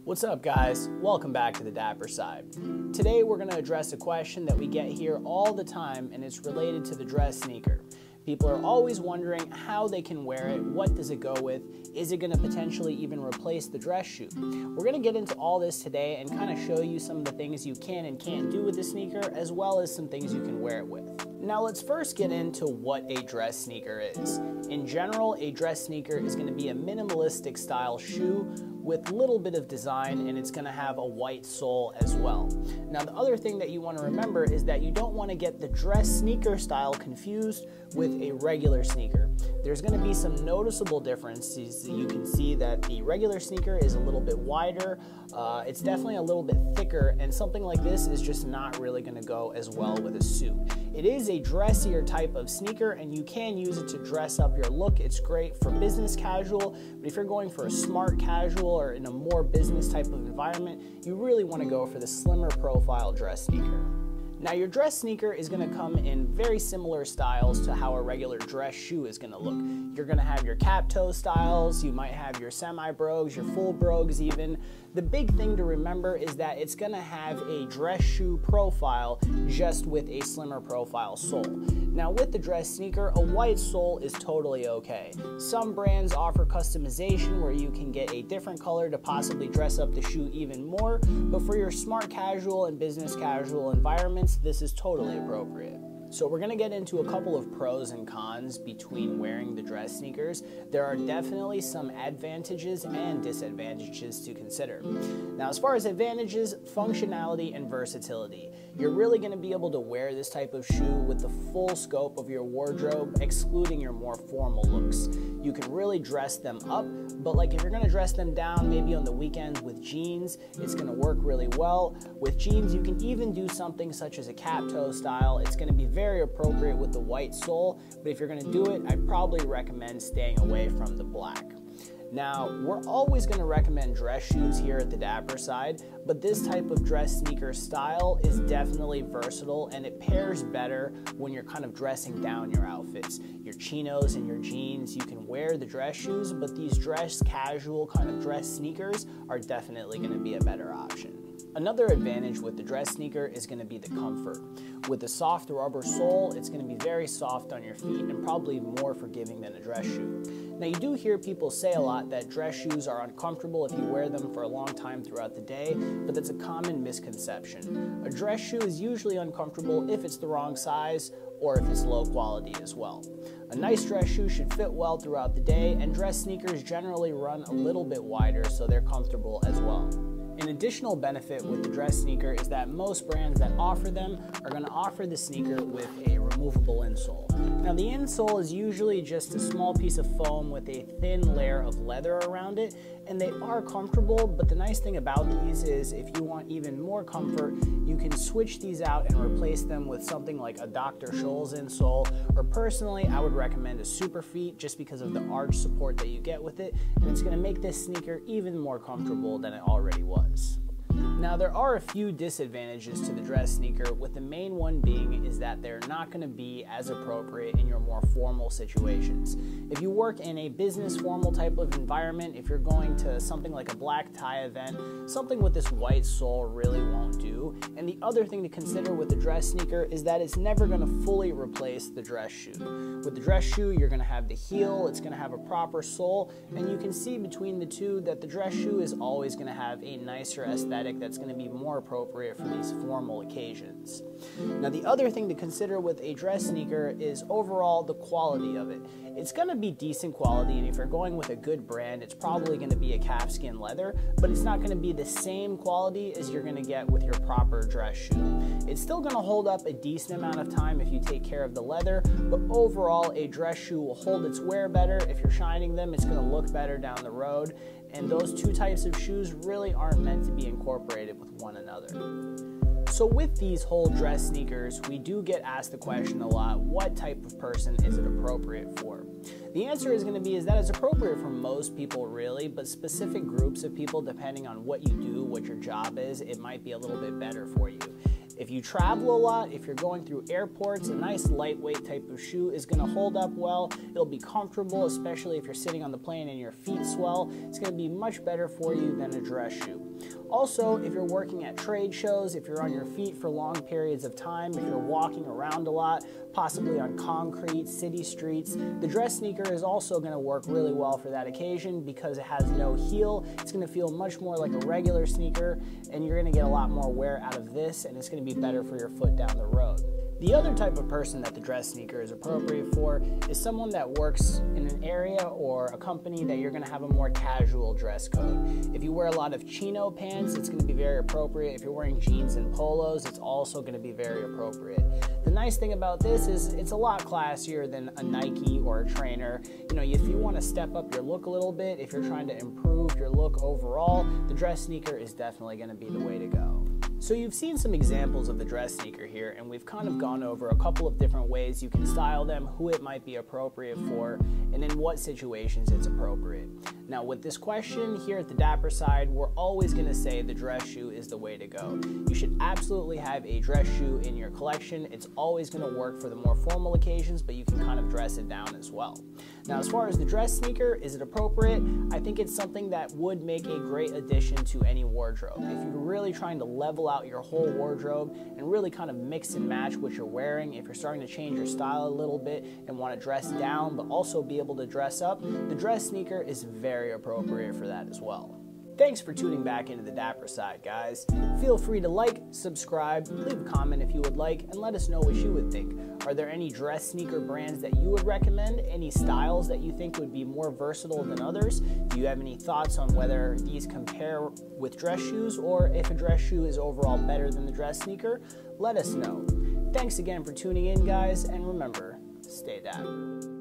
What's up, guys? Welcome back to the Dapper side. Today we're going to address a question that we get here all the time, and it's related to the dress sneaker. People are always wondering how they can wear it, what does it go with, is it going to potentially even replace the dress shoe? We're going to get into all this today and kind of show you some of the things you can and can't do with the sneaker, as well as some things you can wear it with. Now let's first get into what a dress sneaker is. In general, a dress sneaker is going to be a minimalistic style shoe with a little bit of design, and it's going to have a white sole as well. Now the other thing that you want to remember is that you don't want to get the dress sneaker style confused with a regular sneaker. There's going to be some noticeable differences. You can see that the regular sneaker is a little bit wider, it's definitely a little bit thicker, and something like this is just not really going to go as well with a suit. It is a dressier type of sneaker, and you can use it to dress up your look. It's great for business casual, but if you're going for a smart casual or in a more business type of environment, you really want to go for the slimmer profile dress sneaker. Now your dress sneaker is going to come in very similar styles to how a regular dress shoe is going to look. You're going to have your cap toe styles, you might have your semi-brogues, your full brogues even. The big thing to remember is that it's going to have a dress shoe profile just with a slimmer profile sole. Now with the dress sneaker, a white sole is totally okay. Some brands offer customization where you can get a different color to possibly dress up the shoe even more, but for your smart casual and business casual environments, this is totally appropriate. So we're going to get into a couple of pros and cons between wearing the dress sneakers. There are definitely some advantages and disadvantages to consider. Now as far as advantages, functionality and versatility. You're really going to be able to wear this type of shoe with the full scope of your wardrobe, excluding your more formal looks. You can really dress them up, but like if you're going to dress them down maybe on the weekends with jeans, it's going to work really well. With jeans, you can even do something such as a cap toe style. It's going to be very appropriate with the white sole, but if you're going to do it, I'd probably recommend staying away from the black. Now, we're always going to recommend dress shoes here at the Dapper side, but this type of dress sneaker style is definitely versatile, and it pairs better when you're kind of dressing down your outfits. Your chinos and your jeans, you can wear the dress shoes, but these dress casual kind of dress sneakers are definitely going to be a better option. Another advantage with the dress sneaker is going to be the comfort. With the soft rubber sole, it's going to be very soft on your feet and probably more forgiving than a dress shoe. Now you do hear people say a lot that dress shoes are uncomfortable if you wear them for a long time throughout the day, but that's a common misconception. A dress shoe is usually uncomfortable if it's the wrong size or if it's low quality as well. A nice dress shoe should fit well throughout the day, and dress sneakers generally run a little bit wider so they're comfortable as well. An additional benefit with the dress sneaker is that most brands that offer them are going to offer the sneaker with a removable insole. Now the insole is usually just a small piece of foam with a thin layer of leather around it, and they are comfortable, but the nice thing about these is if you want even more comfort, you can switch these out and replace them with something like a Dr. Scholl's insole, or personally I would recommend a Superfeet just because of the arch support that you get with it, and it's going to make this sneaker even more comfortable than it already was. Now there are a few disadvantages to the dress sneaker, with the main one being is that they're not going to be as appropriate in your more formal situations. If you work in a business formal type of environment, if you're going to something like a black tie event, something with this white sole really won't do. And the other thing to consider with the dress sneaker is that it's never going to fully replace the dress shoe. With the dress shoe, you're going to have the heel, it's going to have a proper sole, and you can see between the two that the dress shoe is always going to have a nicer aesthetic that's going to be more appropriate for these formal occasions. Now the other thing to consider with a dress sneaker is overall the quality of it. It's going to be decent quality, and if you're going with a good brand, it's probably going to be a calfskin leather, but it's not going to be the same quality as you're going to get with your proper dress shoe. It's still going to hold up a decent amount of time if you take care of the leather, but overall a dress shoe will hold its wear better. If you're shining them, it's going to look better down the road, and those two types of shoes really aren't meant to be incorporated with one another. So with these whole dress sneakers, we do get asked the question a lot, what type of person is it appropriate for? The answer is going to be that it's appropriate for most people really, but specific groups of people, depending on what you do, what your job is, it might be a little bit better for you. If you travel a lot, if you're going through airports, a nice lightweight type of shoe is going to hold up well. It'll be comfortable, especially if you're sitting on the plane and your feet swell. It's going to be much better for you than a dress shoe. Also, if you're working at trade shows, if you're on your feet for long periods of time, if you're walking around a lot, possibly on concrete, city streets, the dress sneaker is also going to work really well for that occasion because it has no heel. It's going to feel much more like a regular sneaker, and you're going to get a lot more wear out of this, and it's going to be better for your foot down the road. The other type of person that the dress sneaker is appropriate for is someone that works in an area or a company that you're going to have a more casual dress code. If you wear a lot of chino pants, it's going to be very appropriate. If you're wearing jeans and polos, it's also going to be very appropriate. The nice thing about this is it's a lot classier than a Nike or a trainer. You know, if you want to step up your look a little bit, if you're trying to improve your look overall, the dress sneaker is definitely going to be the way to go. So you've seen some examples of the dress sneaker here, and we've kind of gone over a couple of different ways you can style them, who it might be appropriate for, and in what situations it's appropriate. Now with this question here at the Dapper side, we're always going to say the dress shoe is the way to go. You should absolutely have a dress shoe in your collection. It's always going to work for the more formal occasions, but you can kind of dress it down as well. Now as far as the dress sneaker, is it appropriate? I think it's something that would make a great addition to any wardrobe. If you're really trying to level out your whole wardrobe and really kind of mix and match what you're wearing, if you're starting to change your style a little bit and want to dress down but also be able to dress up, the dress sneaker is very appropriate for that as well. Thanks for tuning back into the Dapper side, guys. Feel free to like, subscribe, leave a comment if you would like, and let us know what you would think. Are there any dress sneaker brands that you would recommend? Any styles that you think would be more versatile than others? Do you have any thoughts on whether these compare with dress shoes, or if a dress shoe is overall better than the dress sneaker? Let us know. Thanks again for tuning in, guys, and remember, stay dapper.